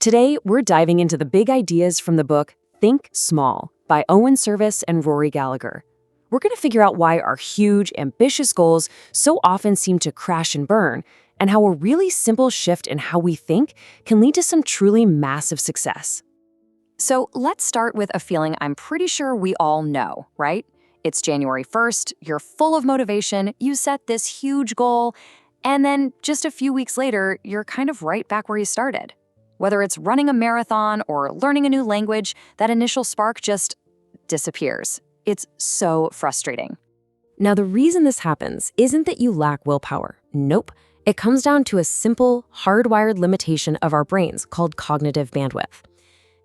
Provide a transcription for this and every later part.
Today, we're diving into the big ideas from the book Think Small by Owen Service and Rory Gallagher. We're going to figure out why our huge, ambitious goals so often seem to crash and burn, and how a really simple shift in how we think can lead to some truly massive success. So let's start with a feeling I'm pretty sure we all know, right? It's January 1st, you're full of motivation, you set this huge goal, and then just a few weeks later, you're kind of right back where you started. Whether it's running a marathon or learning a new language, that initial spark just disappears. It's so frustrating. Now, the reason this happens isn't that you lack willpower. Nope. It comes down to a simple, hardwired limitation of our brains called cognitive bandwidth.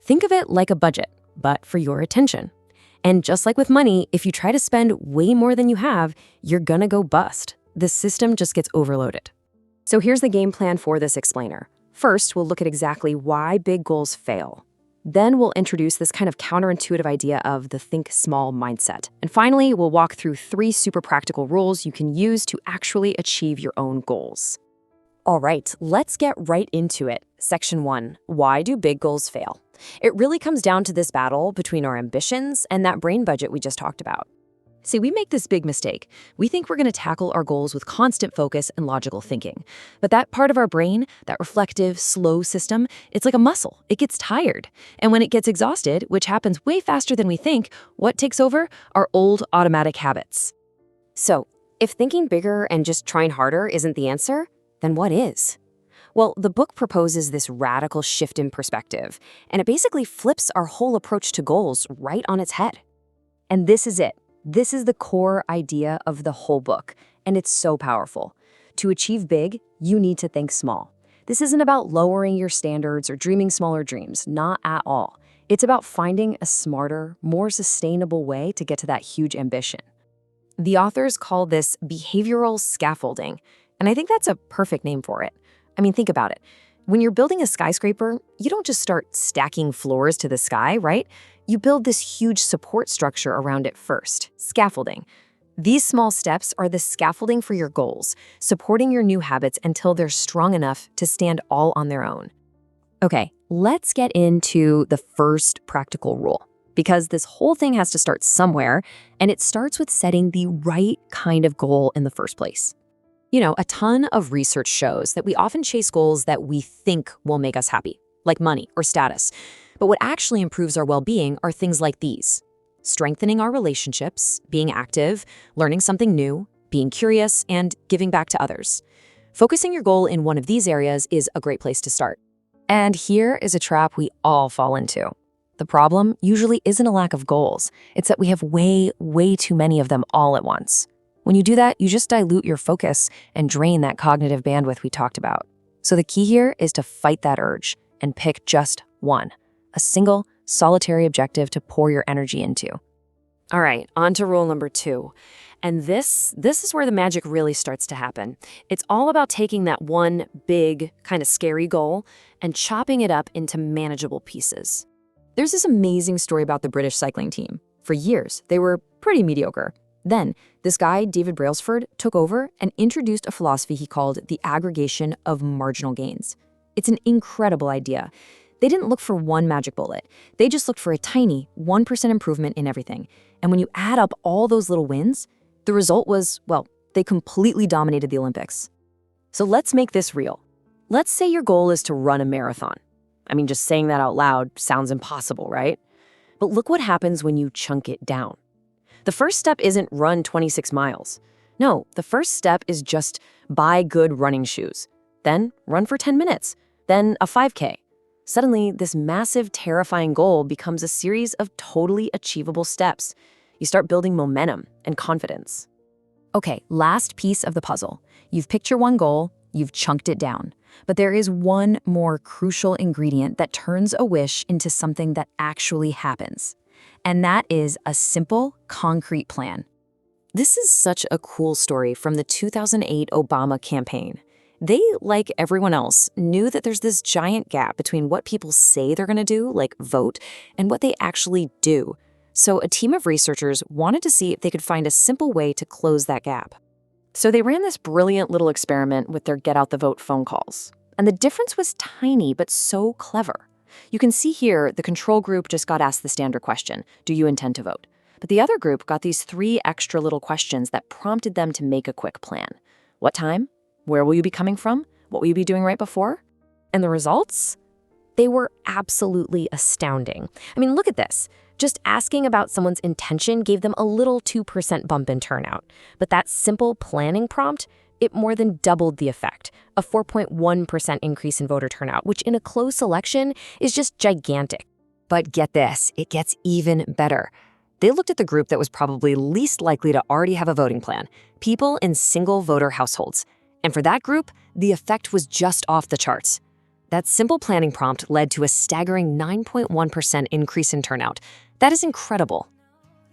Think of it like a budget, but for your attention. And just like with money, if you try to spend way more than you have, you're gonna go bust. The system just gets overloaded. So here's the game plan for this explainer. First, we'll look at exactly why big goals fail. Then we'll introduce this kind of counterintuitive idea of the think small mindset. And finally, we'll walk through 3 super practical rules you can use to actually achieve your own goals. All right, let's get right into it. Section 1, why do big goals fail? It really comes down to this battle between our ambitions and that brain budget we just talked about. See, we make this big mistake. We think we're going to tackle our goals with constant focus and logical thinking. But that part of our brain, that reflective, slow system, it's like a muscle. It gets tired. And when it gets exhausted, which happens way faster than we think, what takes over? Our old automatic habits. So, if thinking bigger and just trying harder isn't the answer, then what is? Well, the book proposes this radical shift in perspective, and it basically flips our whole approach to goals right on its head. And this is it. This is the core idea of the whole book, and it's so powerful. To achieve big, you need to think small. This isn't about lowering your standards or dreaming smaller dreams, not at all. It's about finding a smarter, more sustainable way to get to that huge ambition. The authors call this behavioral scaffolding, and I think that's a perfect name for it. I mean, think about it. When you're building a skyscraper, you don't just start stacking floors to the sky, right? You build this huge support structure around it first, scaffolding. These small steps are the scaffolding for your goals, supporting your new habits until they're strong enough to stand all on their own. Okay, let's get into the first practical rule, because this whole thing has to start somewhere, and it starts with setting the right kind of goal in the first place. You know, a ton of research shows that we often chase goals that we think will make us happy, like money or status. But what actually improves our well-being are things like these: strengthening our relationships, being active, learning something new, being curious, and giving back to others. Focusing your goal in one of these areas is a great place to start. And here is a trap we all fall into. The problem usually isn't a lack of goals. It's that we have way too many of them all at once. When you do that, you just dilute your focus and drain that cognitive bandwidth we talked about. So the key here is to fight that urge and pick just one, a single, solitary objective to pour your energy into. All right, on to rule number 2. And this is where the magic really starts to happen. It's all about taking that one big, kind of scary goal and chopping it up into manageable pieces. There's this amazing story about the British cycling team. For years, they were pretty mediocre. Then, this guy, David Brailsford, took over and introduced a philosophy he called the aggregation of marginal gains. It's an incredible idea. They didn't look for one magic bullet. They just looked for a tiny 1% improvement in everything. And when you add up all those little wins, the result was, well, they completely dominated the Olympics. So let's make this real. Let's say your goal is to run a marathon. I mean, just saying that out loud sounds impossible, right? But look what happens when you chunk it down. The first step isn't run 26 miles. No, the first step is just buy good running shoes. Then run for 10 minutes. Then a 5K. Suddenly, this massive, terrifying goal becomes a series of totally achievable steps. You start building momentum and confidence. Okay, last piece of the puzzle. You've picked your one goal, you've chunked it down. But there is one more crucial ingredient that turns a wish into something that actually happens. And that is a simple, concrete plan. This is such a cool story from the 2008 Obama campaign. They, like everyone else, knew that there's this giant gap between what people say they're going to do, like vote, and what they actually do. So a team of researchers wanted to see if they could find a simple way to close that gap. So they ran this brilliant little experiment with their get out the vote phone calls. And the difference was tiny, but so clever. You can see here the control group just got asked the standard question, do you intend to vote? But the other group got these 3 extra little questions that prompted them to make a quick plan. What time? Where will you be coming from? What will you be doing right before? And the results? They were absolutely astounding. I mean, look at this. Just asking about someone's intention gave them a little 2% bump in turnout. But that simple planning prompt, it more than doubled the effect, a 4.1% increase in voter turnout, which in a close election is just gigantic. But get this, it gets even better. They looked at the group that was probably least likely to already have a voting plan, people in single voter households. And for that group, the effect was just off the charts. That simple planning prompt led to a staggering 9.1% increase in turnout. That is incredible.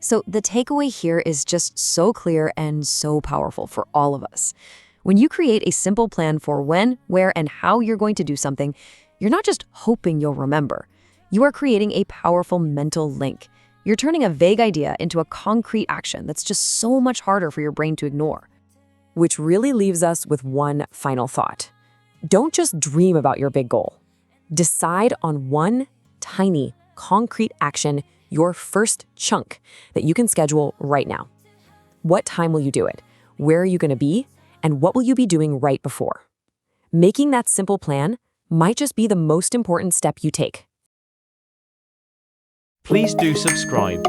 So the takeaway here is just so clear and so powerful for all of us. When you create a simple plan for when, where, and how you're going to do something, you're not just hoping you'll remember. You are creating a powerful mental link. You're turning a vague idea into a concrete action that's just so much harder for your brain to ignore. Which really leaves us with one final thought. Don't just dream about your big goal. Decide on one tiny, concrete action, your first chunk, that you can schedule right now. What time will you do it? Where are you going to be? And what will you be doing right before? Making that simple plan might just be the most important step you take. Please do subscribe.